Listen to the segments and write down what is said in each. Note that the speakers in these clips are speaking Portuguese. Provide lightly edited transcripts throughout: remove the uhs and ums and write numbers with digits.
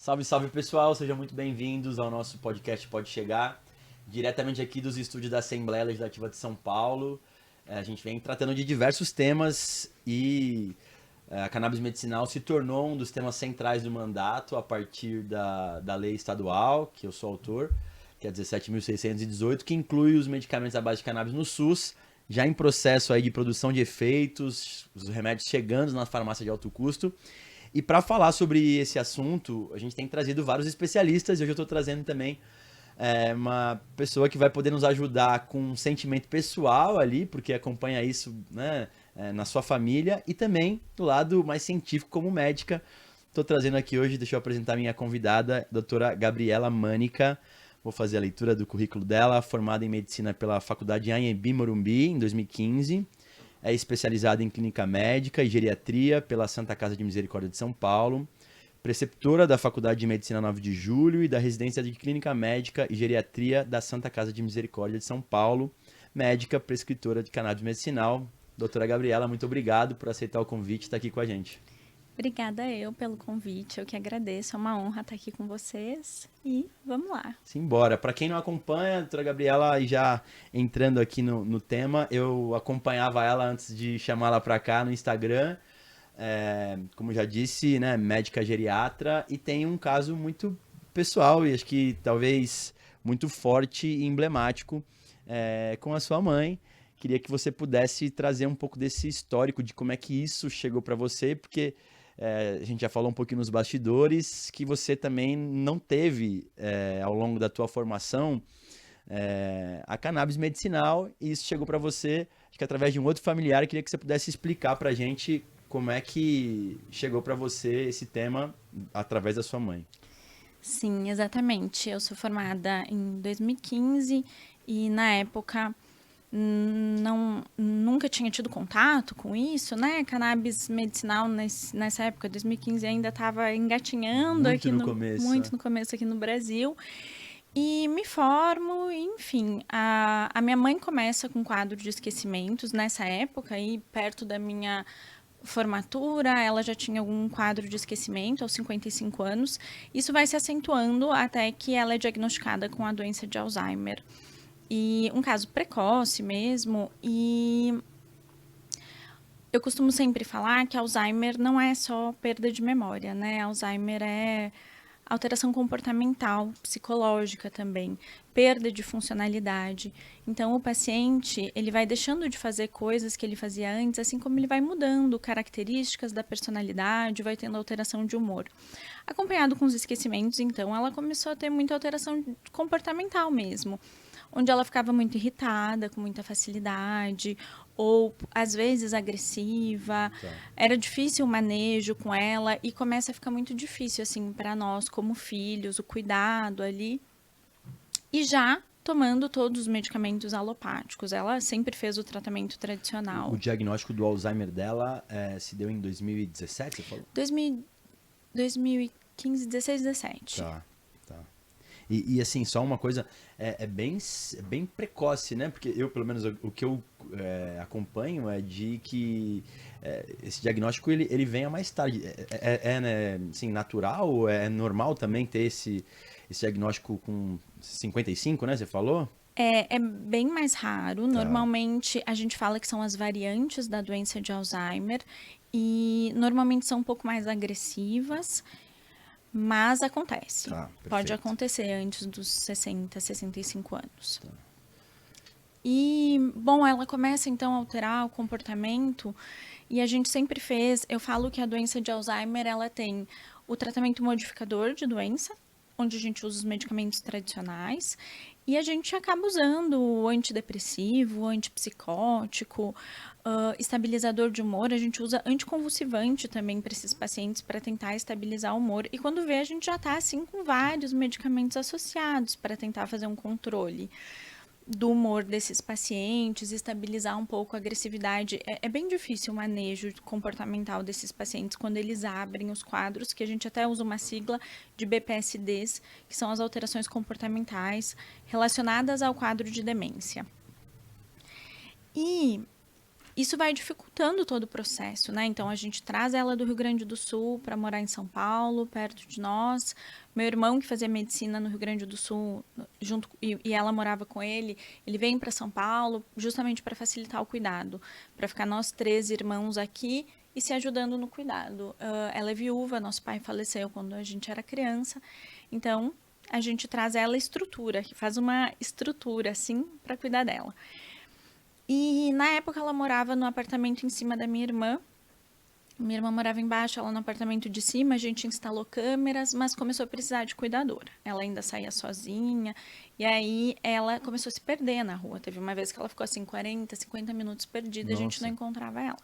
Salve, salve pessoal, sejam muito bem-vindos ao nosso podcast Pode Chegar, diretamente aqui dos estúdios da Assembleia Legislativa de São Paulo. A gente vem tratando de diversos temas e a cannabis medicinal se tornou um dos temas centrais do mandato a partir da lei estadual, que eu sou autor, que é 17.618, que inclui os medicamentos à base de cannabis no SUS, já em processo aí de produção de efeitos, os remédios chegando na farmácia de alto custo. E para falar sobre esse assunto, a gente tem trazido vários especialistas e hoje eu estou trazendo também uma pessoa que vai poder nos ajudar com um sentimento pessoal ali, porque acompanha isso, né, na sua família, e também do lado mais científico como médica. Estou trazendo aqui hoje, deixa eu apresentar minha convidada, a doutora Gabriela Mânica. Vou fazer a leitura do currículo dela, formada em medicina pela Faculdade Anhembi Morumbi em 2015. É especializada em clínica médica e geriatria pela Santa Casa de Misericórdia de São Paulo, preceptora da Faculdade de Medicina 9 de Julho e da Residência de Clínica Médica e Geriatria da Santa Casa de Misericórdia de São Paulo, médica, prescritora de cannabis medicinal. Doutora Gabriela, muito obrigado por aceitar o convite e estar aqui com a gente. Obrigada eu pelo convite, eu que agradeço, é uma honra estar aqui com vocês e vamos lá. Simbora. Para quem não acompanha, a doutora Gabriela, e já entrando aqui no tema, eu acompanhava ela antes de chamá-la para cá no Instagram. Como já disse, né, médica geriatra, e tem um caso muito pessoal e acho que talvez muito forte e emblemático com a sua mãe. Queria que você pudesse trazer um pouco desse histórico de como é que isso chegou para você, porque a gente já falou um pouquinho nos bastidores que você também não teve ao longo da tua formação a cannabis medicinal, e isso chegou para você, acho que através de um outro familiar. Eu queria que você pudesse explicar para a gente como é que chegou para você esse tema através da sua mãe. Sim, exatamente. Eu sou formada em 2015 e na época nunca tinha tido contato com isso, né? Cannabis medicinal nessa época, 2015, ainda estava engatinhando Muito no começo. muito no começo aqui no Brasil. E me formo, enfim, a minha mãe começa com um quadro de esquecimentos nessa época, aí perto da minha formatura, ela já tinha algum quadro de esquecimento aos 55 anos. Isso vai se acentuando até que ela é diagnosticada com a doença de Alzheimer. E um caso precoce mesmo, e eu costumo sempre falar que Alzheimer não é só perda de memória, né? Alzheimer é alteração comportamental, psicológica também, perda de funcionalidade. Então, o paciente, ele vai deixando de fazer coisas que ele fazia antes, assim como ele vai mudando características da personalidade, vai tendo alteração de humor. Acompanhado com os esquecimentos, então, ela começou a ter muita alteração comportamental mesmo, onde ela ficava muito irritada, com muita facilidade, ou às vezes agressiva. Tá. Era difícil o manejo com ela e começa a ficar muito difícil assim para nós como filhos, o cuidado ali. E já tomando todos os medicamentos alopáticos, ela sempre fez o tratamento O tradicional. diagnóstico do Alzheimer dela se deu em 2017, você falou? 2015, 16, 17. Tá, tá. E assim, só uma coisa, é bem precoce, né? Porque eu, pelo menos, o que eu acompanho é de que esse diagnóstico ele venha mais tarde. Né, assim, natural, é normal também ter esse diagnóstico com 55, né? Você falou? É bem mais raro. Tá, Normalmente a gente fala que são as variantes da doença de Alzheimer e normalmente são um pouco mais agressivas, mas acontece. tá, Pode perfeito. acontecer antes dos 60, 65 anos. E, bom, ela começa então a alterar o comportamento e a gente sempre fez, eu falo que a doença de Alzheimer, ela tem o tratamento modificador de doença, onde a gente usa os medicamentos tradicionais, e a gente acaba usando o antidepressivo, o antipsicótico, estabilizador de humor, a gente usa anticonvulsivante também para esses pacientes para tentar estabilizar o humor. E quando vê, a gente já está assim com vários medicamentos associados para tentar fazer um controle do humor desses pacientes, estabilizar um pouco a agressividade. É bem difícil o manejo comportamental desses pacientes quando eles abrem os quadros, que a gente até usa uma sigla de BPSDs, que são as alterações comportamentais relacionadas ao quadro de demência. E isso vai dificultando todo o processo, né? Então, a gente traz ela do Rio Grande do Sul para morar em São Paulo, perto de nós. Meu irmão, que fazia medicina no Rio Grande do Sul, e ela morava com ele vem para São Paulo justamente para facilitar o cuidado, para ficar nós 3 irmãos aqui e se ajudando no cuidado. Ela é viúva, nosso pai faleceu quando a gente era criança, então a gente traz ela estrutura, que faz uma estrutura, assim, para cuidar dela. E na época ela morava no apartamento em cima da minha irmã. Minha irmã morava embaixo, ela no apartamento de cima, a gente instalou câmeras, mas começou a precisar de cuidadora. Ela ainda saía sozinha, e aí ela começou a se perder na rua. Teve uma vez que ela ficou assim 40, 50 minutos perdida, Nossa. a gente não encontrava ela.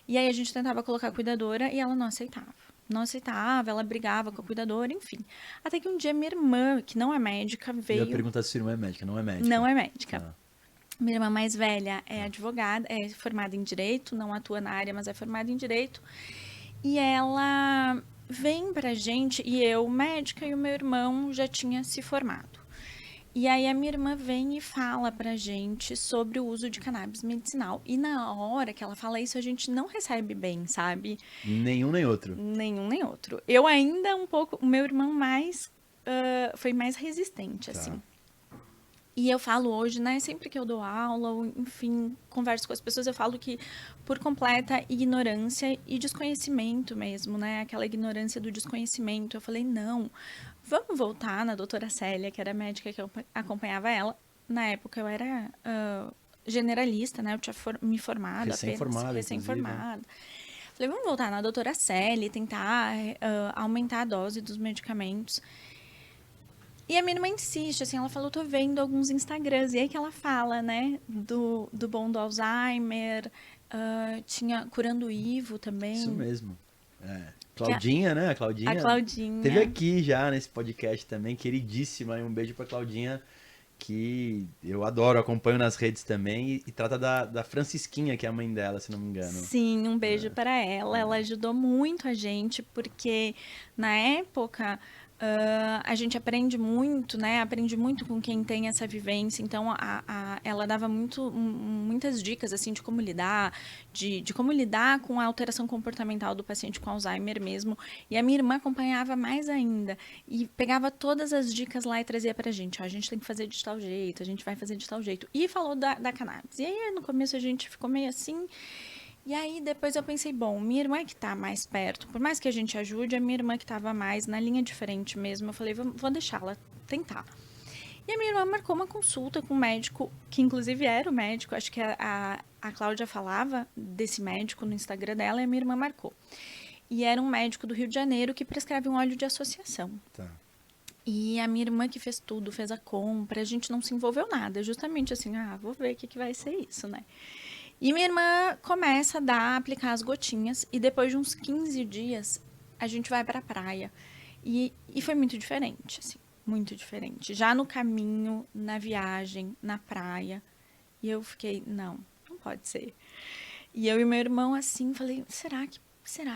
E aí a gente tentava colocar a cuidadora e ela não aceitava. Não aceitava, ela brigava com a cuidadora, enfim. Até que um dia minha irmã, que não é médica, veio... Eu ia perguntar se sua irmã é médica, não é médica. Não é médica. Ah. Minha irmã mais velha é advogada, é formada em Direito, não atua na área, mas é formada em Direito. E ela vem pra gente, e eu, médica, e o meu irmão já tinha se formado. E aí a minha irmã vem e fala pra gente sobre o uso de cannabis medicinal. E na hora que ela fala isso, a gente não recebe bem, sabe? Nenhum nem outro. Nenhum nem outro. Eu ainda um pouco, o meu irmão foi mais resistente, assim. E eu falo hoje, né, sempre que eu dou aula, ou, enfim, converso com as pessoas, eu falo que por completa ignorância e desconhecimento mesmo, né, aquela ignorância do desconhecimento. Eu falei, não, vamos voltar na doutora Célia, que era a médica que eu acompanhava ela. Na época eu era generalista, né, eu tinha me formado recém-formada. Falei, vamos voltar na doutora Célia e tentar aumentar a dose dos medicamentos. E a minha irmã insiste, assim, ela falou, tô vendo alguns Instagrams, e aí que ela fala, né, do bom do Alzheimer, tinha Curando o Ivo também. Isso mesmo. Claudinha, né? A Claudinha. A Claudinha. Teve aqui já nesse podcast também, queridíssima, e um beijo pra Claudinha, que eu adoro, acompanho nas redes também, e trata da Francisquinha, que é a mãe dela, se não me engano. Sim, um beijo para ela, ela ajudou muito a gente, porque na época... a gente aprende muito, né? Aprende muito com quem tem essa vivência. Então, ela dava muitas dicas, assim, de como lidar, de como lidar com a alteração comportamental do paciente com Alzheimer mesmo. E a minha irmã acompanhava mais ainda. E pegava todas as dicas lá e trazia pra gente. Ó, a gente tem que fazer de tal jeito, a gente vai fazer de tal jeito. E falou da cannabis. E aí, no começo, a gente ficou meio assim... E aí, depois eu pensei, bom, minha irmã que tá mais perto, por mais que a gente ajude, a minha irmã que tava mais na linha de frente mesmo, eu falei, vou deixá-la tentar. E a minha irmã marcou uma consulta com um médico, que inclusive era o médico, acho que a Cláudia falava desse médico no Instagram dela, e a minha irmã marcou. E era um médico do Rio de Janeiro que prescreve um óleo de associação. Tá. E a minha irmã que fez tudo, fez a compra, a gente não se envolveu nada, justamente assim, vou ver o que vai ser isso, né? E minha irmã começa a aplicar as gotinhas, e depois de uns 15 dias, a gente vai pra praia. E foi muito diferente, assim, muito diferente. Já no caminho, na viagem, na praia, e eu fiquei, não pode ser. E eu e meu irmão, assim, falei, será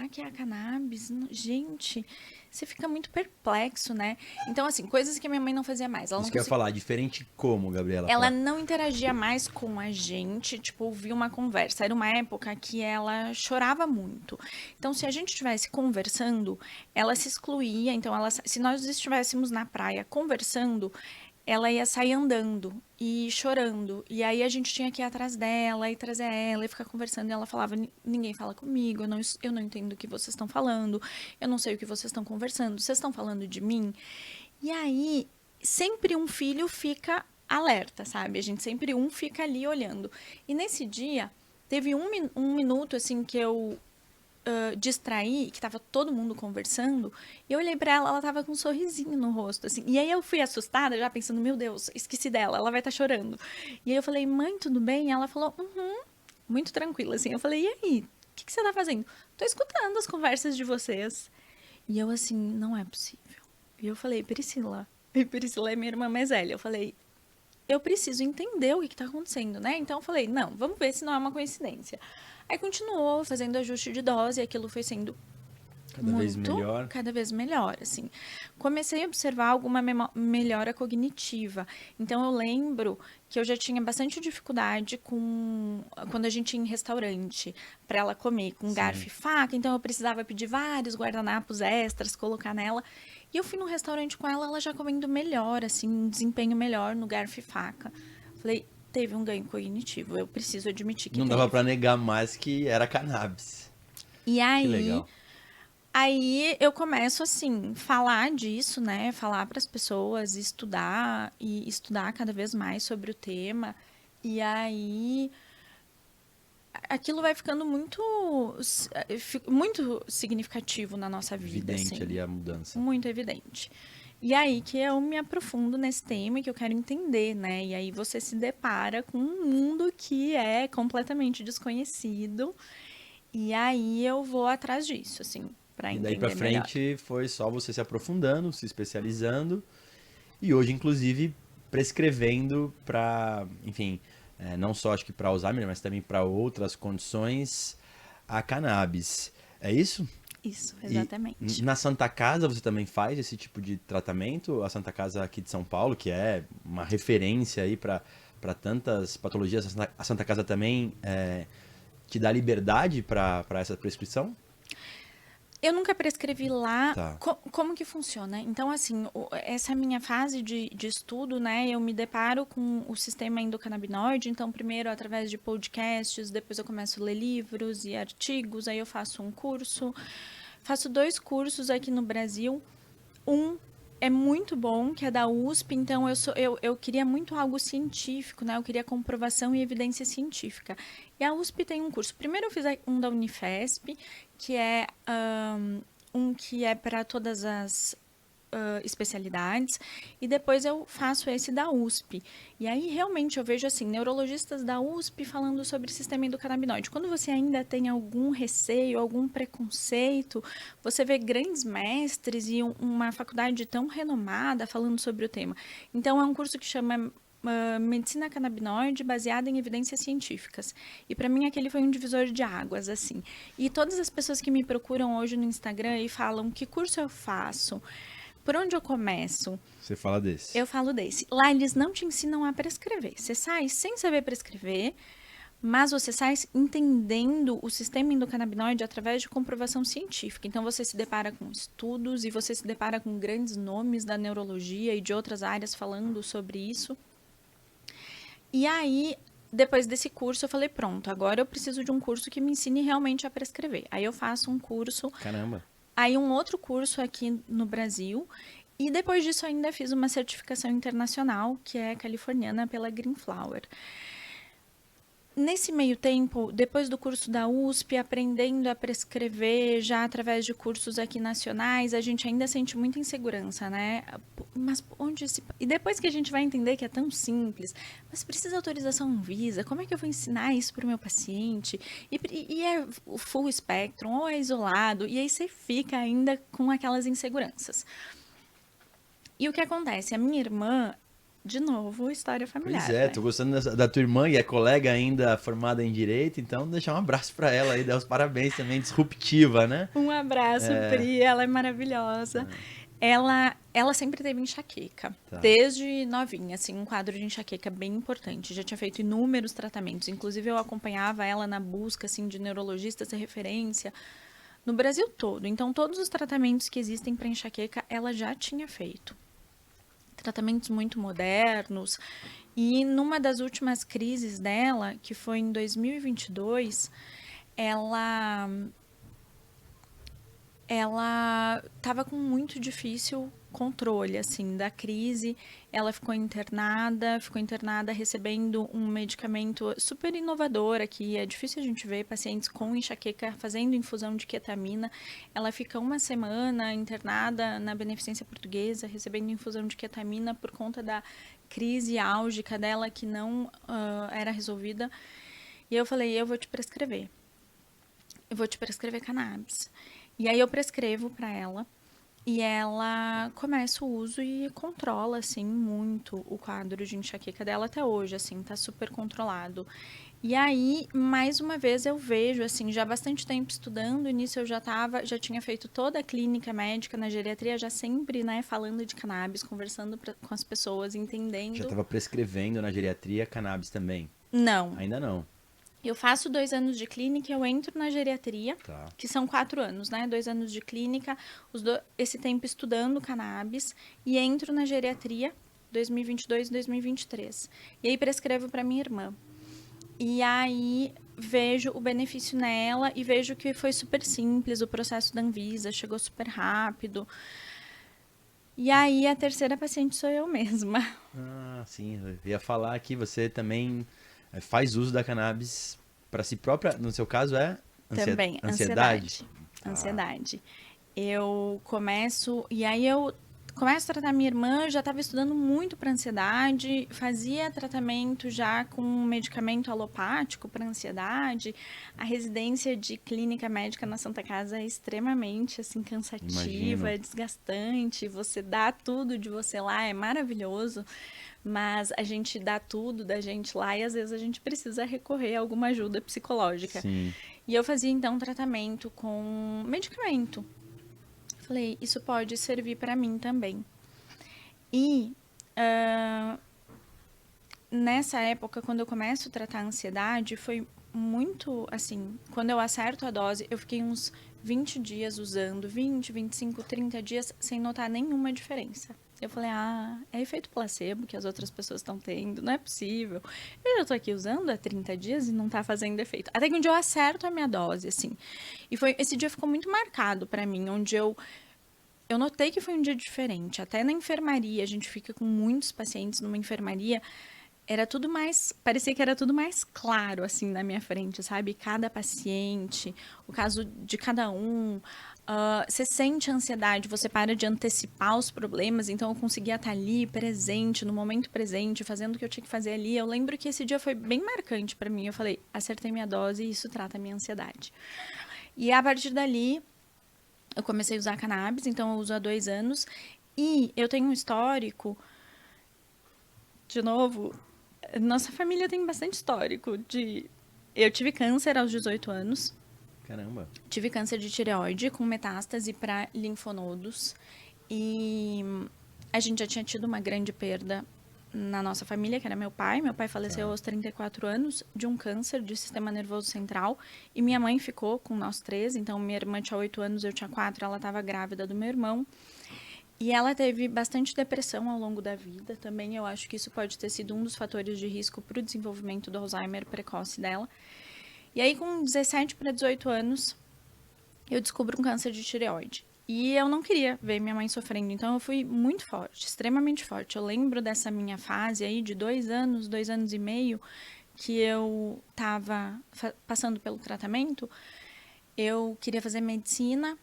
que é a cannabis? Gente, você fica muito perplexo, né? Então, assim, coisas que a minha mãe não fazia mais. Ela Isso não que eu ia falar, diferente como, Gabriela? Ela não interagia mais com a gente, tipo, ouvia uma conversa. Era uma época que ela chorava muito. Então, se a gente estivesse conversando, ela se excluía. Então, se nós estivéssemos na praia conversando, ela ia sair andando e chorando. E aí a gente tinha que ir atrás dela e trazer ela e ficar conversando. E ela falava, ninguém fala comigo, eu não entendo o que vocês estão falando, eu não sei o que vocês estão conversando, vocês estão falando de mim? E aí, sempre um filho fica alerta, sabe? A gente sempre fica ali olhando. E nesse dia, teve um minuto, assim, que eu distraí, que tava todo mundo conversando, e eu olhei pra ela tava com um sorrisinho no rosto, assim. E aí eu fui assustada, já pensando, meu Deus, esqueci dela, ela vai estar chorando. E aí eu falei, mãe, tudo bem? E ela falou, muito tranquila, assim. Eu falei, e aí, o que você tá fazendo? Tô escutando as conversas de vocês. E eu, assim, não é possível. E eu falei, Priscila é minha irmã mais velha. Eu falei, eu preciso entender o que tá acontecendo, né? Então eu falei, não, vamos ver se não é uma coincidência. Aí continuou fazendo ajuste de dose, e aquilo foi sendo Cada vez melhor. Cada vez melhor, assim. Comecei a observar alguma melhora cognitiva. Então, eu lembro que eu já tinha bastante dificuldade com quando a gente ia em restaurante para ela comer com garfo e faca. Então, eu precisava pedir vários guardanapos extras, colocar nela. E eu fui num restaurante com ela, ela já comendo melhor, assim, um desempenho melhor no garfo e faca. Falei, teve um ganho cognitivo. Eu preciso admitir que Não teve. dava para negar mais que era cannabis. E Que aí, legal. eu começo assim, falar disso, né? Falar para as pessoas, estudar e estudar cada vez mais sobre o tema. E aí aquilo vai ficando muito significativo na nossa vida, Evidente assim, ali a mudança. muito evidente. E aí que eu me aprofundo nesse tema e que eu quero entender, né? E aí você se depara com um mundo que é completamente desconhecido. E aí eu vou atrás disso, assim, para E daí pra entender melhor. frente foi só você se aprofundando, se especializando e hoje, inclusive, prescrevendo para, enfim, não só acho que para Alzheimer, mas também para outras condições, a cannabis. É isso? Isso, E exatamente. na Santa Casa você também faz esse tipo de tratamento? A Santa Casa aqui de São Paulo, que é uma referência aí para tantas patologias, a Santa Casa também te dá liberdade para essa prescrição? Eu nunca prescrevi lá. Tá. Como que funciona? Então, assim, essa minha fase de estudo, né? Eu me deparo com o sistema endocannabinoide. Então, primeiro através de podcasts, depois eu começo a ler livros e artigos. Aí eu faço um curso. Faço 2 cursos aqui no Brasil. Um é muito bom, que é da USP, então eu queria muito algo científico, né? Eu queria comprovação e evidência científica. E a USP tem um curso. Primeiro eu fiz um da Unifesp, que é um que é para todas as especialidades, e depois eu faço esse da USP. E aí realmente eu vejo assim, neurologistas da USP falando sobre sistema endocannabinoide. Quando você ainda tem algum receio, algum preconceito, você vê grandes mestres e uma faculdade tão renomada falando sobre o tema. Então é um curso que chama medicina canabinoide baseada em evidências científicas. E para mim aquele foi um divisor de águas, assim. E todas as pessoas que me procuram hoje no Instagram e falam que curso eu faço, por onde eu começo? Você fala desse. Eu falo desse. Lá eles não te ensinam a prescrever. Você sai sem saber prescrever, mas você sai entendendo o sistema endocannabinoide através de comprovação científica. Então você se depara com estudos e você se depara com grandes nomes da neurologia e de outras áreas falando sobre isso. E aí, depois desse curso, eu falei, pronto, agora eu preciso de um curso que me ensine realmente a prescrever. Aí eu faço um curso. Caramba. Aí um outro curso aqui no Brasil. E depois disso ainda fiz uma certificação internacional, que é californiana pela Green Flower. Nesse meio tempo, depois do curso da USP, aprendendo a prescrever já através de cursos aqui nacionais, a gente ainda sente muita insegurança, né? Mas onde se... E depois que a gente vai entender que é tão simples, mas precisa de autorização Anvisa, como é que eu vou ensinar isso para o meu paciente? E é o full spectrum, ou é isolado, e aí você fica ainda com aquelas inseguranças. E o que acontece? A minha irmã, de novo, história familiar. Pois é, né? tô gostando da tua irmã e é colega ainda formada em Direito, então deixar um abraço pra ela aí, dar os parabéns também, disruptiva, né? Um abraço, Pri, ela é maravilhosa. Ela sempre teve enxaqueca, Tá. desde novinha, assim, um quadro de enxaqueca bem importante. Já tinha feito inúmeros tratamentos, inclusive eu acompanhava ela na busca, assim, de neurologistas de referência no Brasil todo. Então, todos os tratamentos que existem para enxaqueca, ela já tinha feito. Tratamentos muito modernos. E numa das últimas crises dela, que foi em 2022, ela estava com muito difícil controle, assim, da crise. Ela ficou internada recebendo um medicamento super inovador aqui. É difícil a gente ver pacientes com enxaqueca fazendo infusão de ketamina. Ela fica 1 semana internada na Beneficência Portuguesa, recebendo infusão de ketamina por conta da crise álgica dela que não era resolvida. E eu falei, eu vou te prescrever. Eu vou te prescrever cannabis. E aí eu prescrevo para ela e ela começa o uso e controla, assim, muito o quadro de enxaqueca dela até hoje, assim, tá super controlado. E aí, mais uma vez, eu vejo, assim, já há bastante tempo estudando, nisso eu já tinha feito toda a clínica médica na geriatria, já sempre, né, falando de cannabis, conversando com as pessoas, Já entendendo. estava prescrevendo na geriatria cannabis também? Não. Ainda não. Eu faço 2 anos de clínica, eu entro na geriatria, Tá. que são 4 anos, né? 2 anos de clínica, esse tempo estudando cannabis, e entro na geriatria 2022 e 2023. E aí prescrevo para minha irmã. E aí vejo o benefício nela e vejo que foi super simples o processo da Anvisa, chegou super rápido. E aí a terceira paciente sou eu mesma. Ah, sim. Eu ia falar que você também faz uso da cannabis para si própria. No seu caso é Também, ansiedade? ansiedade. Tá. Ansiedade. E aí eu começo a tratar minha irmã, já estava estudando muito para ansiedade, fazia tratamento já com medicamento alopático para ansiedade. A residência de clínica médica na Santa Casa é extremamente assim cansativa, Imagino. é desgastante, você dá tudo de você lá, é maravilhoso, mas a gente dá tudo da gente lá e às vezes a gente precisa recorrer a alguma ajuda psicológica. Sim. E eu fazia então tratamento com medicamento. Falei, isso pode servir para mim também. E nessa época, quando eu começo a tratar a ansiedade, foi muito assim. Quando eu acerto a dose, eu fiquei uns 20 dias usando, 20, 25, 30 dias, sem notar nenhuma diferença. Eu falei, é efeito placebo que as outras pessoas estão tendo, não é possível. Eu já tô aqui usando há 30 dias e não tá fazendo efeito. Até que um dia eu acerto a minha dose, assim. E esse dia ficou muito marcado para mim, onde eu notei que foi um dia diferente. Até na enfermaria, a gente fica com muitos pacientes numa enfermaria, parecia que era tudo mais claro, assim, na minha frente, sabe? Cada paciente, o caso de cada um. Você sente ansiedade, você para de antecipar os problemas, então eu conseguia estar ali, presente, no momento presente, fazendo o que eu tinha que fazer ali. Eu lembro que esse dia foi bem marcante para mim. Eu falei, acertei minha dose e isso trata a minha ansiedade. E a partir dali, eu comecei a usar cannabis, então eu uso há 2 anos. E eu tenho um histórico, de novo, nossa família tem bastante histórico de. Eu tive câncer aos 18 anos. Caramba. Tive câncer de tireoide com metástase para linfonodos. E a gente já tinha tido uma grande perda na nossa família, que era meu pai. Meu pai faleceu Tá. aos 34 anos de um câncer de sistema nervoso central. E minha mãe ficou com nós três. Então, minha irmã tinha 8 anos, eu tinha 4. Ela estava grávida do meu irmão. E ela teve bastante depressão ao longo da vida. Também eu acho que isso pode ter sido um dos fatores de risco para o desenvolvimento do Alzheimer precoce dela. E aí, com 17 para 18 anos, eu descubro um câncer de tireoide. E eu não queria ver minha mãe sofrendo, então eu fui muito forte, extremamente forte. Eu lembro dessa minha fase aí de 2 anos, 2 anos e meio, que eu estava passando pelo tratamento. Eu queria fazer medicina.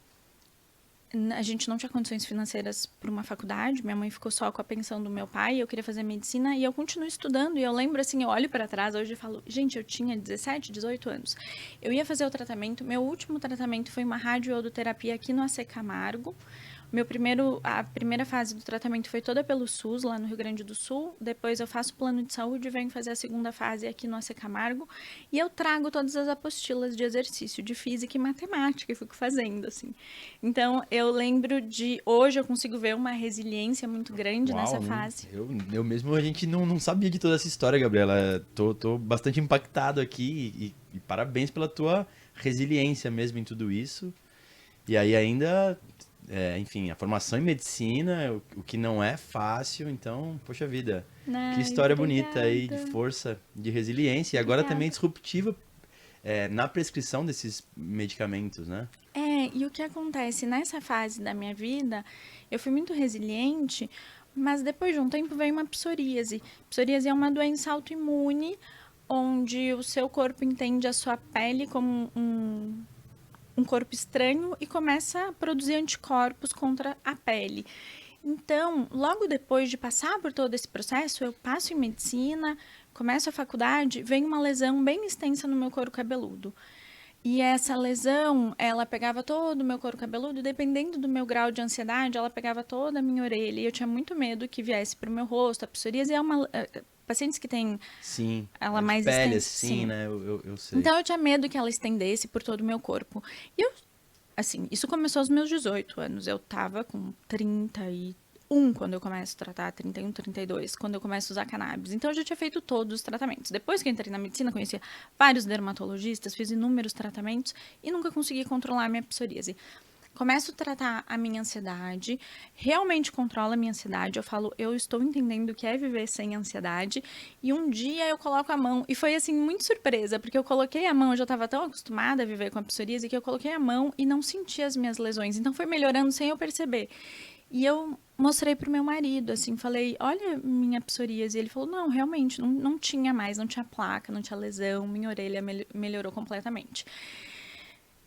A gente não tinha condições financeiras para uma faculdade, minha mãe ficou só com a pensão do meu pai, eu queria fazer medicina e eu continuo estudando. E eu lembro assim, eu olho para trás hoje e falo, gente, eu tinha 17, 18 anos. Eu ia fazer o tratamento, meu último tratamento foi uma radioiodoterapia aqui no AC Camargo. A primeira fase do tratamento foi toda pelo SUS, lá no Rio Grande do Sul. Depois eu faço plano de saúde, venho fazer a segunda fase aqui no AC Camargo. E eu trago todas as apostilas de exercício de física e matemática e fico fazendo, assim. Então, eu lembro hoje eu consigo ver uma resiliência muito grande nessa Uau, fase. eu mesmo a gente não sabia de toda essa história, Gabriela. Tô bastante impactado aqui e parabéns pela tua resiliência mesmo em tudo isso. E aí ainda, enfim, a formação em medicina, o que não é fácil, então, poxa vida, que Ai, história bonita aí de obrigada. força, de resiliência e agora também Obrigada. disruptiva na prescrição desses medicamentos, né? E o que acontece nessa fase da minha vida, eu fui muito resiliente, mas depois de um tempo veio uma psoríase. Psoríase é uma doença autoimune, onde o seu corpo entende a sua pele como um corpo estranho e começa a produzir anticorpos contra a pele. Então, logo depois de passar por todo esse processo, eu passo em medicina, começo a faculdade, vem uma lesão bem extensa no meu couro cabeludo. E essa lesão, ela pegava todo o meu couro cabeludo, e dependendo do meu grau de ansiedade, ela pegava toda a minha orelha. E eu tinha muito medo que viesse para o meu rosto. A psoríase pacientes que têm Sim. ela De mais pele, extensa. assim, né? Eu sei. Então eu tinha medo que ela estendesse por todo o meu corpo. E eu, assim, isso começou aos meus 18 anos. Eu tava com 31 quando eu começo a tratar, 31, 32, quando eu começo a usar cannabis. Então eu já tinha feito todos os tratamentos. Depois que eu entrei na medicina, conheci vários dermatologistas, fiz inúmeros tratamentos e nunca consegui controlar a minha psoríase. Começo a tratar a minha ansiedade, realmente controlo a minha ansiedade. Eu falo, eu estou entendendo o que é viver sem ansiedade. E um dia eu coloco a mão, e foi assim, muito surpresa, porque eu coloquei a mão, eu já estava tão acostumada a viver com a psoríase, que eu coloquei a mão e não senti as minhas lesões. Então foi melhorando sem eu perceber. E eu mostrei pro meu marido, assim, falei, olha minha psoríase. E ele falou, não, realmente, não tinha mais, não tinha placa, não tinha lesão, minha orelha melhorou completamente.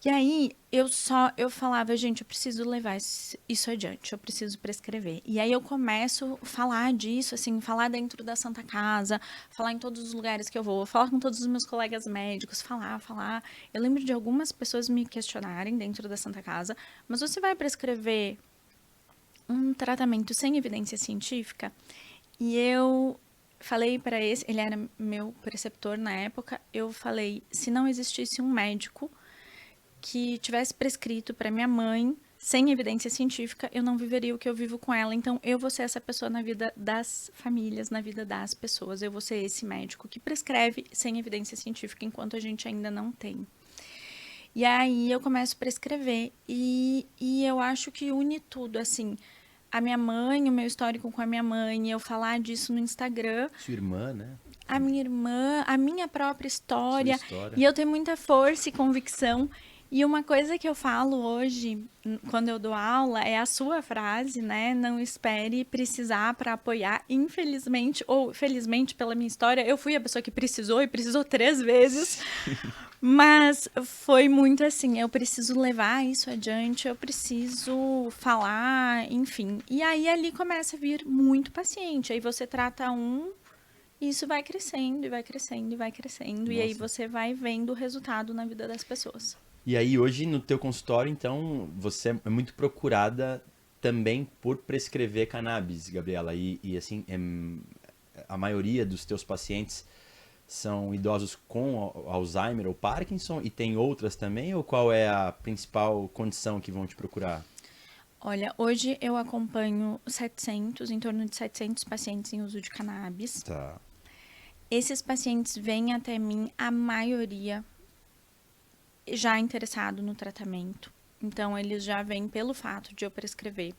E aí, eu falava, gente, eu preciso levar isso adiante, eu preciso prescrever. E aí eu começo a falar disso, assim, falar dentro da Santa Casa, falar em todos os lugares que eu vou, falar com todos os meus colegas médicos, falar. Eu lembro de algumas pessoas me questionarem dentro da Santa Casa, mas você vai prescrever um tratamento sem evidência científica? E eu falei para ele era meu preceptor na época, eu falei, se não existisse um médico que tivesse prescrito para minha mãe, sem evidência científica, eu não viveria o que eu vivo com ela. Então, eu vou ser essa pessoa na vida das famílias, na vida das pessoas. Eu vou ser esse médico que prescreve sem evidência científica, enquanto a gente ainda não tem. E aí, eu começo a prescrever. E eu acho que une tudo, assim. A minha mãe, o meu histórico com a minha mãe, eu falar disso no Instagram. Sua irmã, né? A minha irmã, a minha própria Sua história. história. E eu tenho muita força e convicção. E uma coisa que eu falo hoje, quando eu dou aula, é a sua frase, né? Não espere precisar para apoiar. Infelizmente, ou felizmente pela minha história, eu fui a pessoa que precisou e precisou 3 vezes. Mas foi muito assim, eu preciso levar isso adiante, eu preciso falar, enfim. E aí ali começa a vir muito paciente. Aí você trata um, e isso vai crescendo, e vai crescendo, e vai crescendo. E aí Nossa. você vai vendo o resultado na vida das pessoas. E aí hoje no teu consultório, então, você é muito procurada também por prescrever cannabis, Gabriela. E assim, a maioria dos teus pacientes são idosos com Alzheimer ou Parkinson e tem outras também? Ou qual é a principal condição que vão te procurar? Olha, hoje eu acompanho 700, em torno de 700 pacientes em uso de cannabis. Tá. Esses pacientes vêm até mim, a maioria já interessado no tratamento. Então, eles já vêm pelo fato de eu prescrever.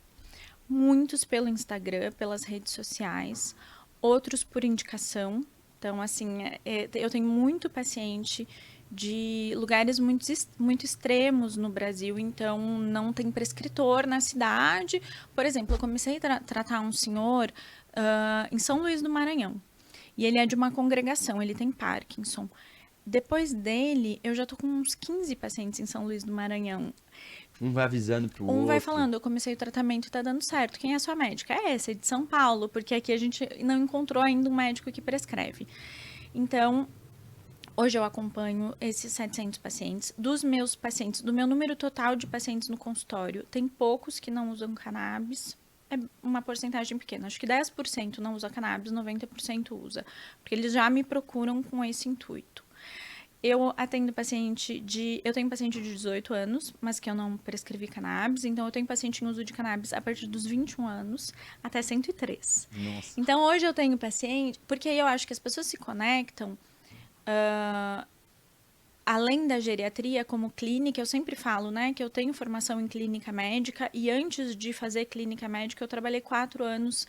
Muitos pelo Instagram, pelas redes sociais, outros por indicação. Então, assim, eu tenho muito paciente de lugares muito extremos no Brasil, então não tem prescritor na cidade. Por exemplo, eu comecei a tratar um senhor em São Luís do Maranhão. E ele é de uma congregação, ele tem Parkinson. Depois dele, eu já tô com uns 15 pacientes em São Luís do Maranhão. Um vai avisando pro outro. Um vai falando, eu comecei o tratamento e tá dando certo. Quem é a sua médica? É essa, é de São Paulo, porque aqui a gente não encontrou ainda um médico que prescreve. Então, hoje eu acompanho esses 700 pacientes. Dos meus pacientes, do meu número total de pacientes no consultório, tem poucos que não usam cannabis. É uma porcentagem pequena. Acho que 10% não usa cannabis, 90% usa. Porque eles já me procuram com esse intuito. Eu atendo paciente de... Eu tenho paciente de 18 anos, mas que eu não prescrevi cannabis. Então, eu tenho paciente em uso de cannabis a partir dos 21 anos até 103. Nossa. Então, hoje eu tenho paciente... Porque eu acho que as pessoas se conectam... além da geriatria, como clínica, eu sempre falo, né, que eu tenho formação em clínica médica e antes de fazer clínica médica, eu trabalhei 4 anos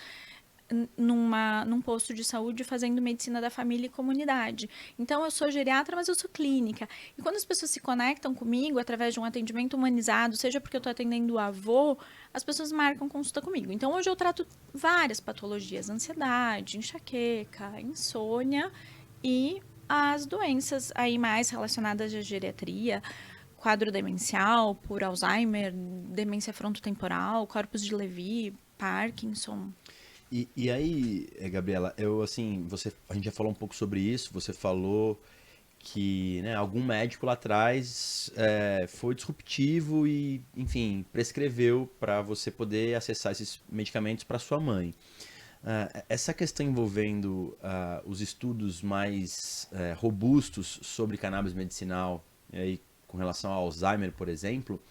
num posto de saúde fazendo medicina da família e comunidade. Então, eu sou geriatra, mas eu sou clínica. E quando as pessoas se conectam comigo através de um atendimento humanizado, seja porque eu estou atendendo o avô, as pessoas marcam consulta comigo. Então, hoje eu trato várias patologias, ansiedade, enxaqueca, insônia e as doenças aí mais relacionadas à geriatria, quadro demencial por Alzheimer, demência frontotemporal, corpus de Levy, Parkinson. E aí, Gabriela, a gente já falou um pouco sobre isso, você falou que, né, algum médico lá atrás foi disruptivo e, enfim, prescreveu para você poder acessar esses medicamentos para sua mãe. Essa questão envolvendo os estudos mais robustos sobre cannabis medicinal, e aí, com relação ao Alzheimer, por exemplo,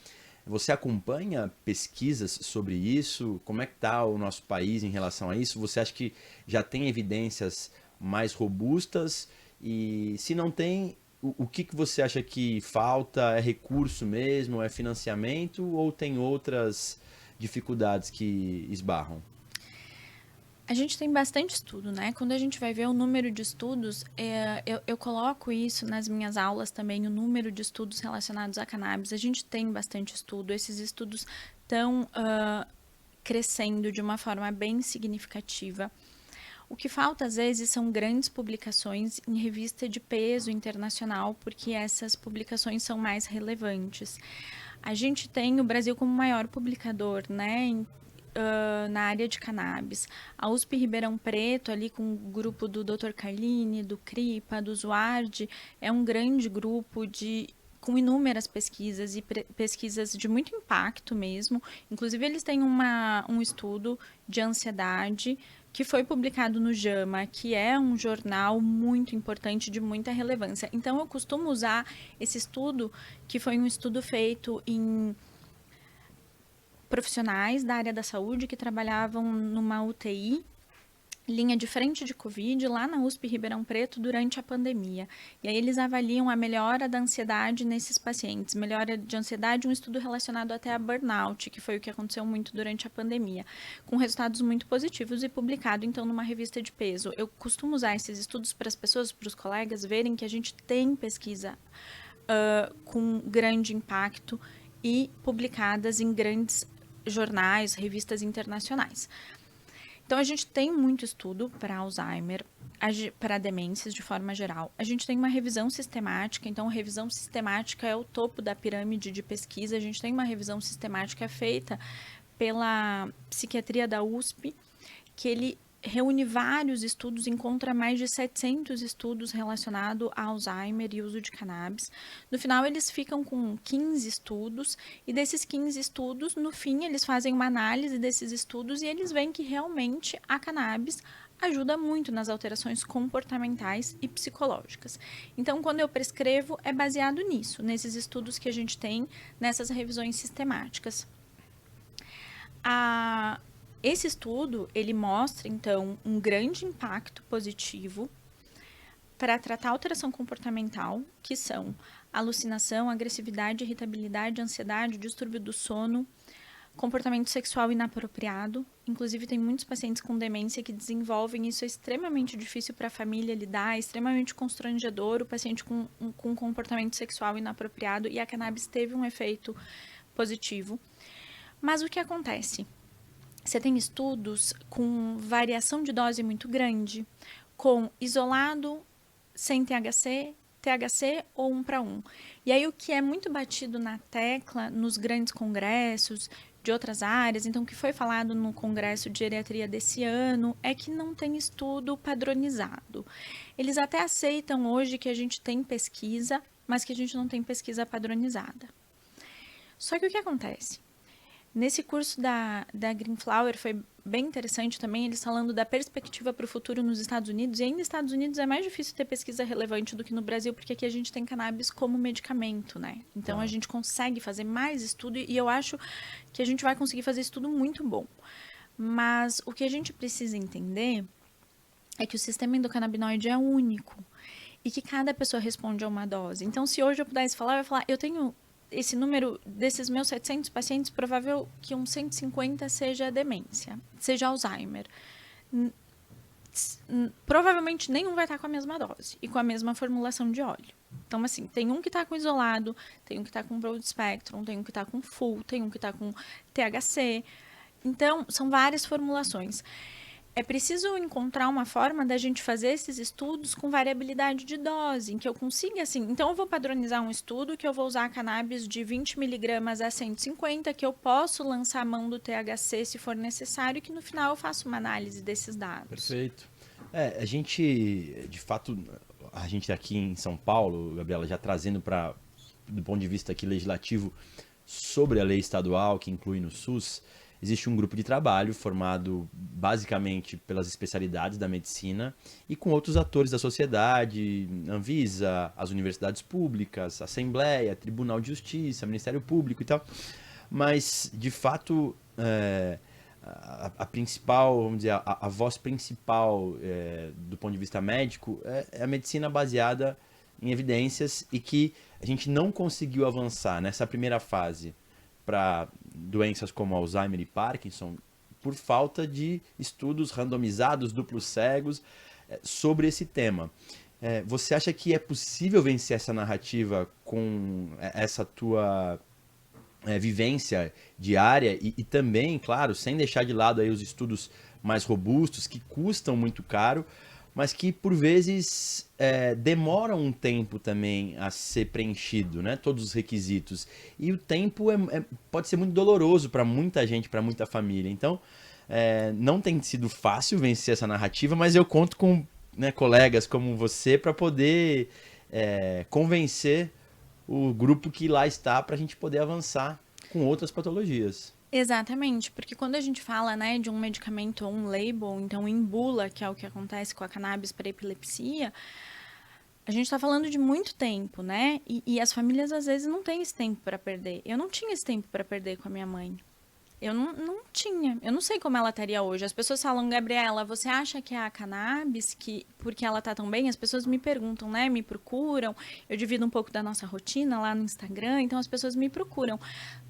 você acompanha pesquisas sobre isso? Como é que está o nosso país em relação a isso? Você acha que já tem evidências mais robustas? E se não tem, o que você acha que falta? É recurso mesmo? É financiamento? Ou tem outras dificuldades que esbarram? A gente tem bastante estudo, né? Quando a gente vai ver o número de estudos, eu coloco isso nas minhas aulas também, o número de estudos relacionados a cannabis. A gente tem bastante estudo, esses estudos estão crescendo de uma forma bem significativa. O que falta, às vezes, são grandes publicações em revista de peso internacional, porque essas publicações são mais relevantes. A gente tem o Brasil como maior publicador, né? Na área de cannabis. A USP Ribeirão Preto, ali com o grupo do Dr. Carline, do CRIPA, do Zuardi, é um grande grupo com inúmeras pesquisas e pesquisas de muito impacto mesmo. Inclusive, eles têm um estudo de ansiedade que foi publicado no JAMA, que é um jornal muito importante, de muita relevância. Então, eu costumo usar esse estudo, que foi um estudo feito em profissionais da área da saúde que trabalhavam numa UTI, linha de frente de Covid, lá na USP Ribeirão Preto, durante a pandemia. E aí eles avaliam a melhora da ansiedade nesses pacientes. Melhora de ansiedade, um estudo relacionado até a burnout, que foi o que aconteceu muito durante a pandemia, com resultados muito positivos e publicado, então, numa revista de peso. Eu costumo usar esses estudos para as pessoas, para os colegas, verem que a gente tem pesquisa com grande impacto e publicadas em grandes jornais, revistas internacionais. Então, a gente tem muito estudo para Alzheimer, para demências de forma geral. A gente tem uma revisão sistemática, então, a revisão sistemática é o topo da pirâmide de pesquisa. A gente tem uma revisão sistemática feita pela psiquiatria da USP, que ele reúne vários estudos, encontra mais de 700 estudos relacionados a Alzheimer e uso de cannabis. No final, eles ficam com 15 estudos, e desses 15 estudos, no fim, eles fazem uma análise desses estudos e eles veem que realmente a cannabis ajuda muito nas alterações comportamentais e psicológicas. Então, quando eu prescrevo, é baseado nisso, nesses estudos que a gente tem, nessas revisões sistemáticas. Esse estudo, ele mostra, então, um grande impacto positivo para tratar alteração comportamental, que são alucinação, agressividade, irritabilidade, ansiedade, distúrbio do sono, comportamento sexual inapropriado. Inclusive, tem muitos pacientes com demência que desenvolvem isso. É extremamente difícil para a família lidar, é extremamente constrangedor o paciente com comportamento sexual inapropriado, e a cannabis teve um efeito positivo. Mas o que acontece? Você tem estudos com variação de dose muito grande, com isolado, sem THC, THC ou 1:1. E aí o que é muito batido na tecla nos grandes congressos de outras áreas, então o que foi falado no congresso de geriatria desse ano, é que não tem estudo padronizado. Eles até aceitam hoje que a gente tem pesquisa, mas que a gente não tem pesquisa padronizada. Só que o que acontece? Nesse curso da Green Flower foi bem interessante também, eles falando da perspectiva para o futuro nos Estados Unidos, e ainda nos Estados Unidos é mais difícil ter pesquisa relevante do que no Brasil, porque aqui a gente tem cannabis como medicamento, né? Então, a gente consegue fazer mais estudo, e eu acho que a gente vai conseguir fazer estudo muito bom. Mas o que a gente precisa entender é que o sistema endocannabinoide é único, e que cada pessoa responde a uma dose. Então, se hoje eu pudesse falar, eu ia falar, eu tenho esse número, desses meus 700 pacientes, provável que uns 150 seja demência, seja Alzheimer. Provavelmente nenhum vai estar com a mesma dose e com a mesma formulação de óleo. Então, assim, tem um que está com isolado, tem um que está com broad spectrum, tem um que está com full, tem um que está com THC. Então, são várias formulações. É preciso encontrar uma forma da gente fazer esses estudos com variabilidade de dose, em que eu consiga, assim, então eu vou padronizar um estudo que eu vou usar cannabis de 20 miligramas a 150, que eu posso lançar a mão do THC se for necessário, e que no final eu faço uma análise desses dados. Perfeito. A gente, de fato, a gente aqui em São Paulo, Gabriela, já trazendo do ponto de vista aqui legislativo, sobre a lei estadual que inclui no SUS, existe um grupo de trabalho formado basicamente pelas especialidades da medicina e com outros atores da sociedade, Anvisa, as universidades públicas, Assembleia, Tribunal de Justiça, Ministério Público e tal. Mas, de fato, a principal, vamos dizer, a voz principal do ponto de vista médico é a medicina baseada em evidências e que a gente não conseguiu avançar nessa primeira fase para doenças como Alzheimer e Parkinson por falta de estudos randomizados, duplos cegos, sobre esse tema. Você acha que é possível vencer essa narrativa com essa tua vivência diária e também, claro, sem deixar de lado aí os estudos mais robustos, que custam muito caro, mas que por vezes demoram um tempo também a ser preenchido, né? Todos os requisitos. E o tempo pode ser muito doloroso para muita gente, para muita família. Então, não tem sido fácil vencer essa narrativa, mas eu conto com, né, colegas como você para poder convencer o grupo que lá está para a gente poder avançar com outras patologias. Exatamente, porque quando a gente fala, né, de um medicamento ou um label, então em bula, que é o que acontece com a cannabis para epilepsia, a gente está falando de muito tempo, né? E as famílias às vezes não têm esse tempo para perder. Eu não tinha esse tempo para perder com a minha mãe. Eu não tinha. Eu não sei como ela estaria hoje. As pessoas falam, Gabriela, você acha que é a cannabis, que porque ela tá tão bem? As pessoas me perguntam, né? Me procuram. Eu divido um pouco da nossa rotina lá no Instagram, então as pessoas me procuram.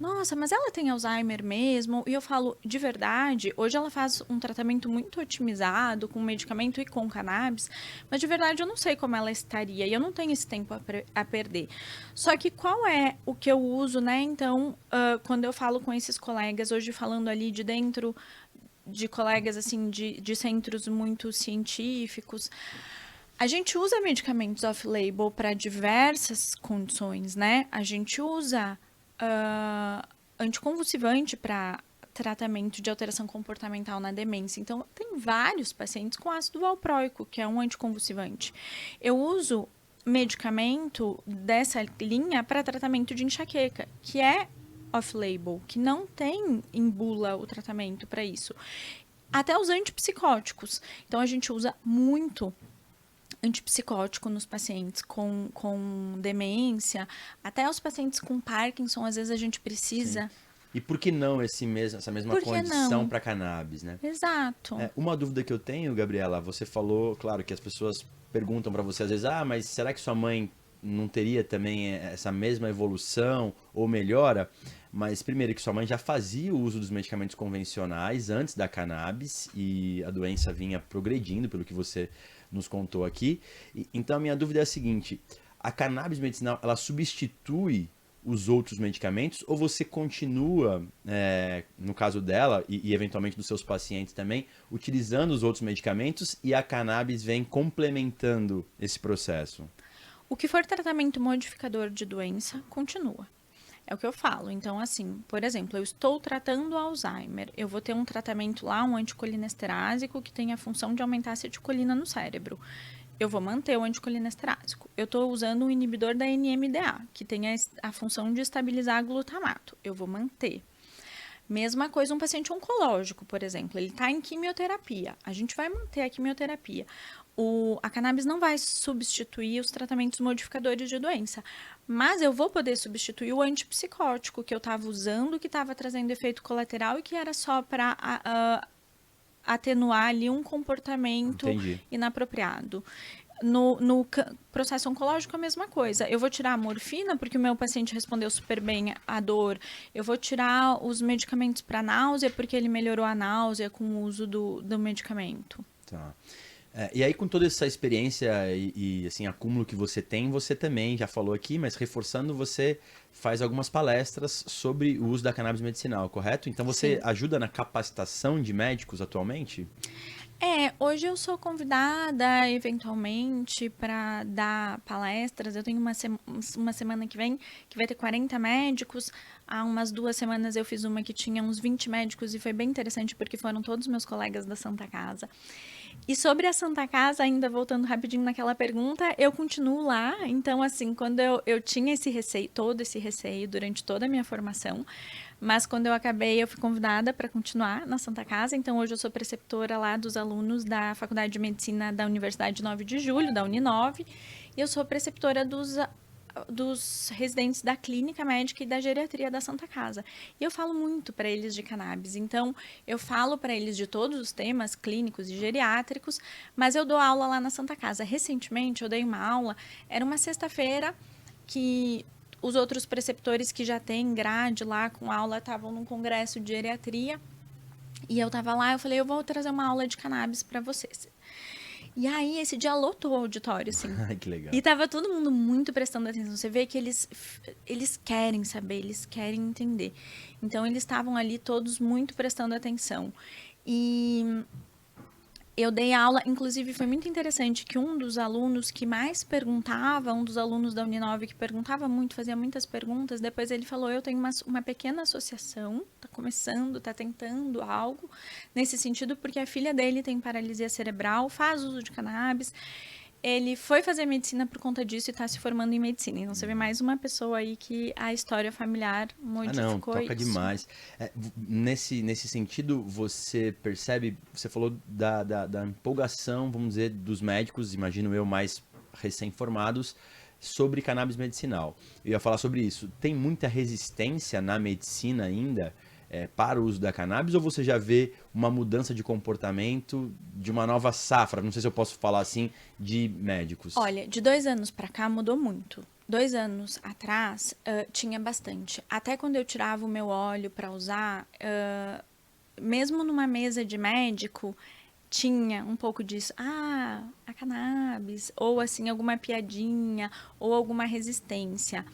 Nossa, mas ela tem Alzheimer mesmo? E eu falo, de verdade, hoje ela faz um tratamento muito otimizado, com medicamento e com cannabis, mas de verdade eu não sei como ela estaria e eu não tenho esse tempo a perder. Só que qual é o que eu uso, né? Então, quando eu falo com esses colegas, hoje falando ali de dentro de colegas, assim, de centros muito científicos, a gente usa medicamentos off-label para diversas condições, né? A gente usa anticonvulsivante para tratamento de alteração comportamental na demência. Então, tem vários pacientes com ácido valproico, que é um anticonvulsivante. Eu uso medicamento dessa linha para tratamento de enxaqueca, que é off-label, que não tem em bula o tratamento para isso. Até os antipsicóticos. Então, a gente usa muito antipsicótico nos pacientes com demência, até os pacientes com Parkinson, às vezes a gente precisa. Sim. E por que não essa mesma condição para cannabis, né? Exato. Uma dúvida que eu tenho, Gabriela, você falou, claro, que as pessoas perguntam para você às vezes, mas será que sua mãe não teria também essa mesma evolução ou melhora? Mas primeiro que sua mãe já fazia o uso dos medicamentos convencionais antes da cannabis e a doença vinha progredindo, pelo que você nos contou aqui. Então a minha dúvida é a seguinte, a cannabis medicinal, ela substitui os outros medicamentos ou você continua, no caso dela e eventualmente dos seus pacientes também, utilizando os outros medicamentos e a cannabis vem complementando esse processo? O que for tratamento modificador de doença, continua. É o que eu falo. Então, assim, por exemplo, eu estou tratando Alzheimer. Eu vou ter um tratamento lá, um anticolinesterase que tem a função de aumentar a acetilcolina no cérebro. Eu vou manter o anticolinesterase. Eu estou usando um inibidor da NMDA, que tem a função de estabilizar glutamato. Eu vou manter. Mesma coisa um paciente oncológico, por exemplo. Ele está em quimioterapia. A gente vai manter a quimioterapia. A cannabis não vai substituir os tratamentos modificadores de doença, mas eu vou poder substituir o antipsicótico que eu estava usando, que estava trazendo efeito colateral e que era só para atenuar ali um comportamento inapropriado. No processo oncológico, a mesma coisa. Eu vou tirar a morfina, porque o meu paciente respondeu super bem à dor. Eu vou tirar os medicamentos para náusea, porque ele melhorou a náusea com o uso do medicamento. Tá. E aí, com toda essa experiência e assim, acúmulo que você tem, você também já falou aqui, mas reforçando, você faz algumas palestras sobre o uso da cannabis medicinal, correto? Então, você Sim. ajuda na capacitação de médicos atualmente? Hoje eu sou convidada, eventualmente, para dar palestras. Eu tenho uma semana que vem, que vai ter 40 médicos. Há umas 2 semanas eu fiz uma que tinha uns 20 médicos e foi bem interessante, porque foram todos meus colegas da Santa Casa. E sobre a Santa Casa, ainda voltando rapidinho naquela pergunta, eu continuo lá. Então, assim, quando eu tinha esse receio, todo esse receio durante toda a minha formação, mas quando eu acabei, eu fui convidada para continuar na Santa Casa. Então, hoje eu sou preceptora lá dos alunos da Faculdade de Medicina da Universidade 9 de Julho, da Uninove, e eu sou preceptora dos residentes da clínica médica e da geriatria da Santa Casa. E eu falo muito para eles de cannabis. Então, eu falo para eles de todos os temas clínicos e geriátricos, mas eu dou aula lá na Santa Casa. Recentemente, eu dei uma aula, era uma sexta-feira que os outros preceptores que já têm grade lá com aula estavam num congresso de geriatria. E eu tava lá, eu falei, eu vou trazer uma aula de cannabis para vocês. E aí, esse dia lotou o auditório, assim. Ai, que legal. E tava todo mundo muito prestando atenção. Você vê que eles querem saber, eles querem entender. Então, eles estavam ali todos muito prestando atenção. E eu dei aula, inclusive foi muito interessante que um dos alunos que mais perguntava, um dos alunos da Uninove que perguntava muito, fazia muitas perguntas, depois ele falou, eu tenho uma pequena associação, tá começando, tá tentando algo nesse sentido, porque a filha dele tem paralisia cerebral, faz uso de cannabis, ele foi fazer medicina por conta disso e está se formando em medicina. Então, você vê mais uma pessoa aí que a história familiar modificou toca isso. demais. Nesse sentido, você percebe, você falou da empolgação, vamos dizer, dos médicos, imagino eu, mais recém-formados, sobre cannabis medicinal. Eu ia falar sobre isso. Tem muita resistência na medicina ainda para o uso da cannabis, ou você já vê uma mudança de comportamento de uma nova safra, não sei se eu posso falar assim, de médicos? Olha, de 2 anos para cá mudou muito. 2 anos atrás tinha bastante. Até quando eu tirava o meu óleo para usar, mesmo numa mesa de médico, tinha um pouco disso. Ah, a cannabis. Ou assim, alguma piadinha, ou alguma resistência.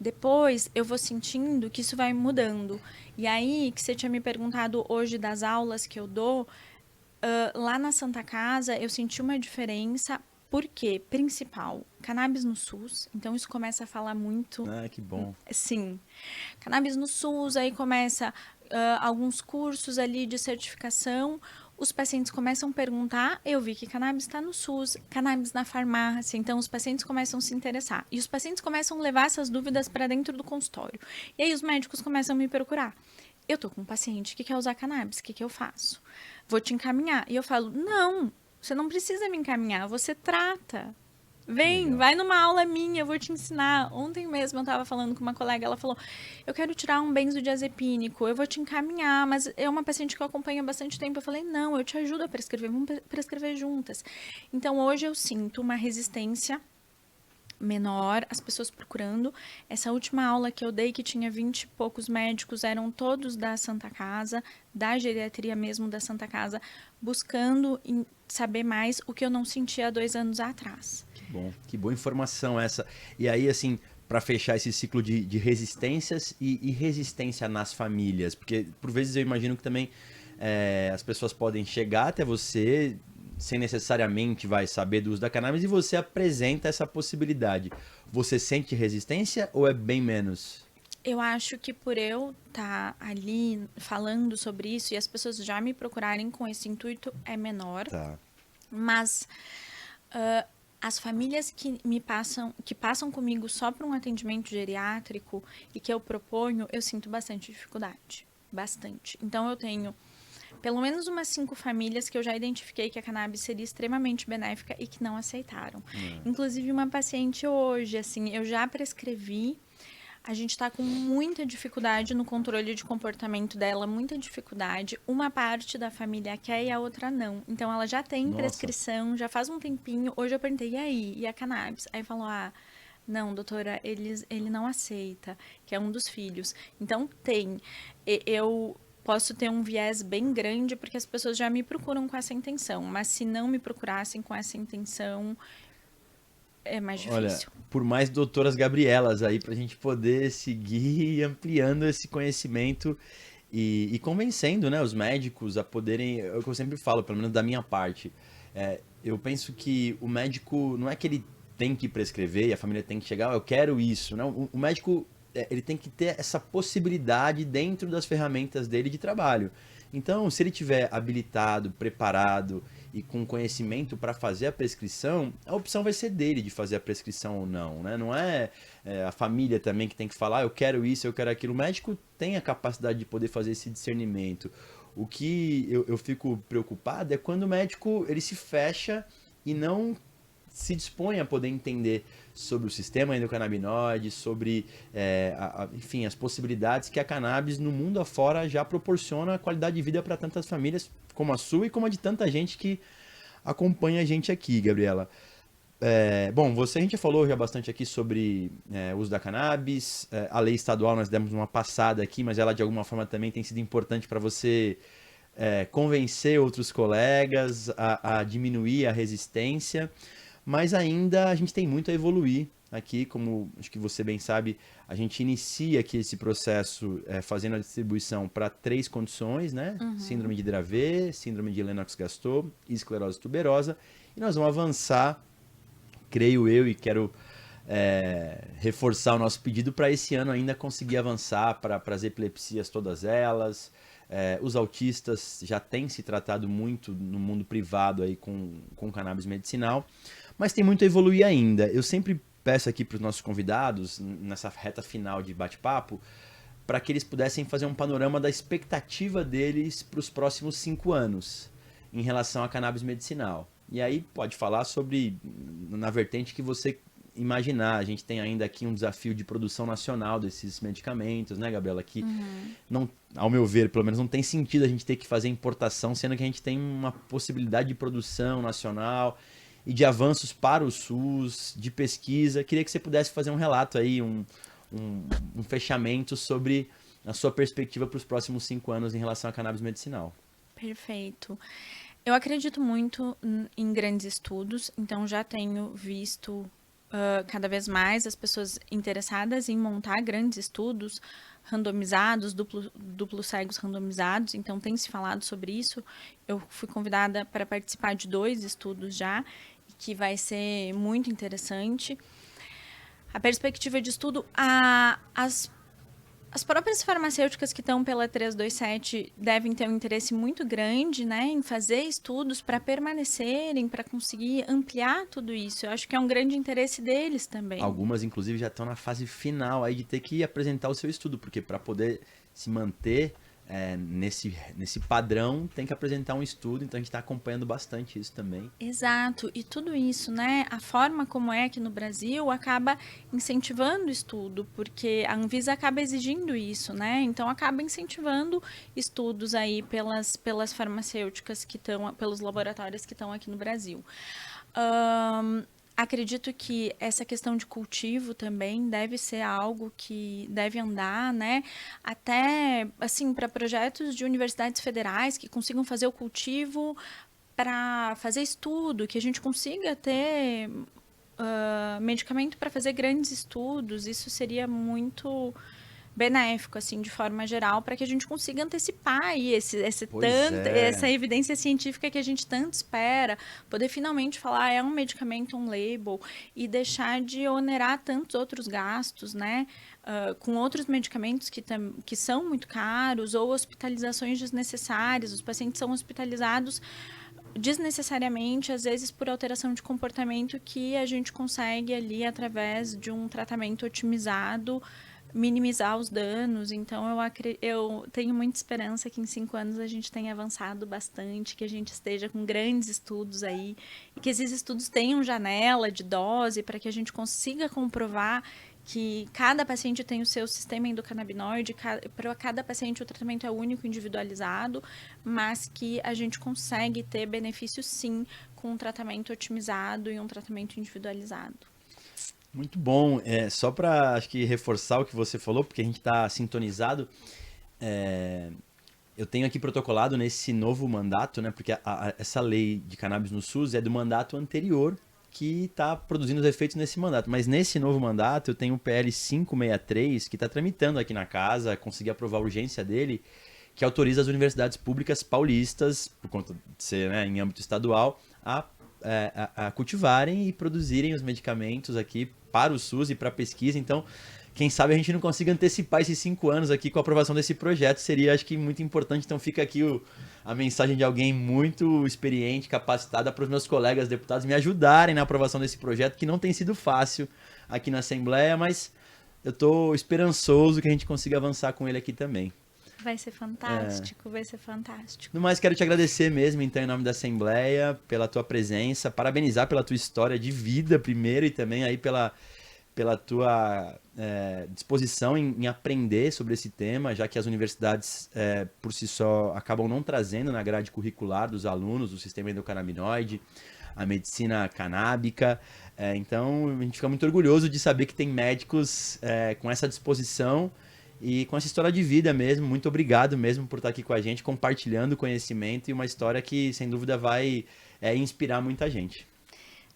Depois eu vou sentindo que isso vai mudando. E aí, que você tinha me perguntado hoje das aulas que eu dou, lá na Santa Casa eu senti uma diferença. Por quê? Principal, cannabis no SUS. Então isso começa a falar muito. Ah, que bom. Sim. Cannabis no SUS, aí começa alguns cursos ali de certificação. Os pacientes começam a perguntar, eu vi que cannabis está no SUS, cannabis na farmácia, então os pacientes começam a se interessar. E os pacientes começam a levar essas dúvidas para dentro do consultório. E aí os médicos começam a me procurar. Eu tô com um paciente que quer usar cannabis, o que eu faço? Vou te encaminhar. E eu falo, não, você não precisa me encaminhar, você trata. Vem, Legal. vai numa aula minha, eu vou te ensinar. Ontem mesmo eu estava falando com uma colega, ela falou, eu quero tirar um benzodiazepínico, eu vou te encaminhar, mas é uma paciente que eu acompanho há bastante tempo. Eu falei, não, eu te ajudo a prescrever, vamos prescrever juntas. Então, hoje eu sinto uma resistência menor, as pessoas procurando. Essa última aula que eu dei, que tinha 20 e poucos médicos, eram todos da Santa Casa, da geriatria mesmo da Santa Casa, buscando saber mais o que eu não sentia há 2 anos atrás. Bom, que boa informação essa. E aí, assim, para fechar esse ciclo de resistências e resistência nas famílias, porque por vezes eu imagino que também as pessoas podem chegar até você sem necessariamente vai saber do uso da cannabis e você apresenta essa possibilidade. Você sente resistência ou é bem menos? Eu acho que por eu estar ali falando sobre isso e as pessoas já me procurarem com esse intuito é menor. Tá. Mas as famílias que passam comigo só para um atendimento geriátrico e que eu proponho, eu sinto bastante dificuldade. Bastante. Então eu tenho pelo menos umas 5 famílias que eu já identifiquei que a cannabis seria extremamente benéfica e que não aceitaram. Inclusive uma paciente hoje, assim, eu já prescrevi. A gente está com muita dificuldade no controle de comportamento dela, muita dificuldade. Uma parte da família quer e a outra não. Então, ela já tem prescrição, já faz um tempinho. Hoje eu perguntei, e aí? E a cannabis? Aí falou, não, doutora, ele não aceita, que é um dos filhos. Então, tem. Eu posso ter um viés bem grande, porque as pessoas já me procuram com essa intenção. Mas se não me procurassem com essa intenção, é mais difícil. Olha, por mais doutoras Gabrielas aí pra gente poder seguir ampliando esse conhecimento e convencendo, né, os médicos a poderem, é o que eu sempre falo, pelo menos da minha parte, eu penso que o médico não é que ele tem que prescrever e a família tem que chegar, eu quero isso, não, o médico ele tem que ter essa possibilidade dentro das ferramentas dele de trabalho. Então, se ele tiver habilitado, preparado e com conhecimento para fazer a prescrição, a opção vai ser dele de fazer a prescrição ou não, né? Não é, a família também que tem que falar, eu quero isso, eu quero aquilo. O médico tem a capacidade de poder fazer esse discernimento. O que eu fico preocupado é quando o médico ele se fecha e não se dispõe a poder entender sobre o sistema endocannabinoide, sobre, enfim, as possibilidades que a cannabis no mundo afora já proporciona qualidade de vida para tantas famílias como a sua e como a de tanta gente que acompanha a gente aqui, Gabriela. Bom, a gente já falou já bastante aqui sobre o uso da cannabis, a lei estadual nós demos uma passada aqui, mas ela de alguma forma também tem sido importante para você convencer outros colegas a diminuir a resistência. Mas ainda a gente tem muito a evoluir aqui, como acho que você bem sabe, a gente inicia aqui esse processo fazendo a distribuição para 3 condições, né? Síndrome de Dravet, síndrome de Lennox-Gastaut e esclerose tuberosa. E nós vamos avançar, creio eu, e quero reforçar o nosso pedido para esse ano ainda conseguir avançar para as epilepsias todas elas. Os autistas já têm se tratado muito no mundo privado aí com cannabis medicinal. Mas tem muito a evoluir ainda. Eu sempre peço aqui para os nossos convidados, nessa reta final de bate-papo, para que eles pudessem fazer um panorama da expectativa deles para os próximos 5 anos em relação à cannabis medicinal. E aí pode falar sobre, na vertente que você imaginar. A gente tem ainda aqui um desafio de produção nacional desses medicamentos, né, Gabriela? Que, não, ao meu ver, pelo menos não tem sentido a gente ter que fazer importação, sendo que a gente tem uma possibilidade de produção nacional e de avanços para o SUS, de pesquisa. Queria que você pudesse fazer um relato aí, um fechamento sobre a sua perspectiva para os próximos 5 anos em relação à cannabis medicinal. Perfeito. Eu acredito muito em grandes estudos, então já tenho visto cada vez mais as pessoas interessadas em montar grandes estudos randomizados, duplos cegos randomizados, então tem se falado sobre isso. Eu fui convidada para participar de 2 estudos já, que vai ser muito interessante. A perspectiva de estudo, as próprias farmacêuticas que estão pela 327 devem ter um interesse muito grande, né, em fazer estudos para permanecerem, para conseguir ampliar tudo isso. Eu acho que é um grande interesse deles também. Algumas, inclusive, já estão na fase final aí de ter que apresentar o seu estudo, porque para poder se manter nesse padrão, tem que apresentar um estudo, então a gente está acompanhando bastante isso também. Exato, e tudo isso, né, a forma como é aqui no Brasil acaba incentivando o estudo, porque a Anvisa acaba exigindo isso, né, então acaba incentivando estudos aí pelas farmacêuticas que estão, pelos laboratórios que estão aqui no Brasil. Acredito que essa questão de cultivo também deve ser algo que deve andar, né? Até, assim, para projetos de universidades federais que consigam fazer o cultivo para fazer estudo, que a gente consiga ter medicamento para fazer grandes estudos. Isso seria muito benéfico, assim, de forma geral, para que a gente consiga antecipar aí essa evidência científica que a gente tanto espera, poder finalmente falar é um medicamento on-label e deixar de onerar tantos outros gastos, né, com outros medicamentos que são muito caros ou hospitalizações desnecessárias. Os pacientes são hospitalizados desnecessariamente, às vezes por alteração de comportamento que a gente consegue ali, através de um tratamento otimizado, minimizar os danos. Então eu tenho muita esperança que em 5 anos a gente tenha avançado bastante, que a gente esteja com grandes estudos aí, e que esses estudos tenham janela de dose para que a gente consiga comprovar que cada paciente tem o seu sistema endocannabinoide, para cada paciente o tratamento é único, individualizado, mas que a gente consegue ter benefícios sim com um tratamento otimizado e um tratamento individualizado. Muito bom. Só para, acho que, reforçar o que você falou, porque a gente está sintonizado, eu tenho aqui protocolado nesse novo mandato, né, porque essa lei de cannabis no SUS é do mandato anterior, que está produzindo os efeitos nesse mandato. Mas nesse novo mandato eu tenho o PL 563, que está tramitando aqui na casa, consegui aprovar a urgência dele, que autoriza as universidades públicas paulistas, por conta de ser, né, em âmbito estadual, a cultivarem e produzirem os medicamentos aqui para o SUS e para a pesquisa. Então, quem sabe a gente não consiga antecipar esses 5 anos aqui com a aprovação desse projeto. Seria, acho que, muito importante. Então fica aqui a mensagem de alguém muito experiente, capacitada para os meus colegas deputados me ajudarem na aprovação desse projeto, que não tem sido fácil aqui na Assembleia, mas eu estou esperançoso que a gente consiga avançar com ele aqui também. Vai ser fantástico, vai ser fantástico. No mais, quero te agradecer mesmo, então, em nome da Assembleia, pela tua presença, parabenizar pela tua história de vida primeiro e também aí pela tua disposição em aprender sobre esse tema, já que as universidades, por si só, acabam não trazendo na grade curricular dos alunos o sistema endocannabinoide, a medicina canábica. Então, a gente fica muito orgulhoso de saber que tem médicos com essa disposição e com essa história de vida mesmo. Muito obrigado mesmo por estar aqui com a gente, compartilhando conhecimento e uma história que, sem dúvida, vai inspirar muita gente.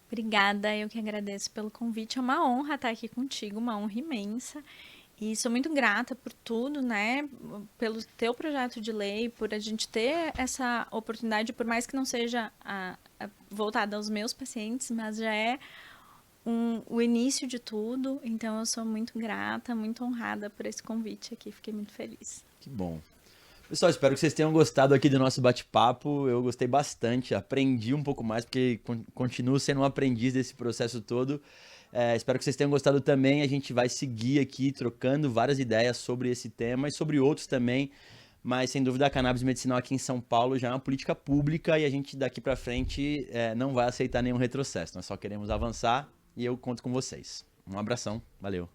Obrigada, eu que agradeço pelo convite. É uma honra estar aqui contigo, uma honra imensa. E sou muito grata por tudo, né? Pelo teu projeto de lei, por a gente ter essa oportunidade, por mais que não seja voltada aos meus pacientes, mas já é o início de tudo. Então eu sou muito grata, muito honrada por esse convite aqui. Fiquei muito feliz. Que bom. Pessoal, espero que vocês tenham gostado aqui do nosso bate-papo. Eu gostei bastante, aprendi um pouco mais, porque continuo sendo um aprendiz desse processo todo. Espero que vocês tenham gostado também. A gente vai seguir aqui trocando várias ideias sobre esse tema e sobre outros também. Mas, sem dúvida, a cannabis medicinal aqui em São Paulo já é uma política pública e a gente daqui para frente não vai aceitar nenhum retrocesso. Nós só queremos avançar e eu conto com vocês. Um abração, valeu.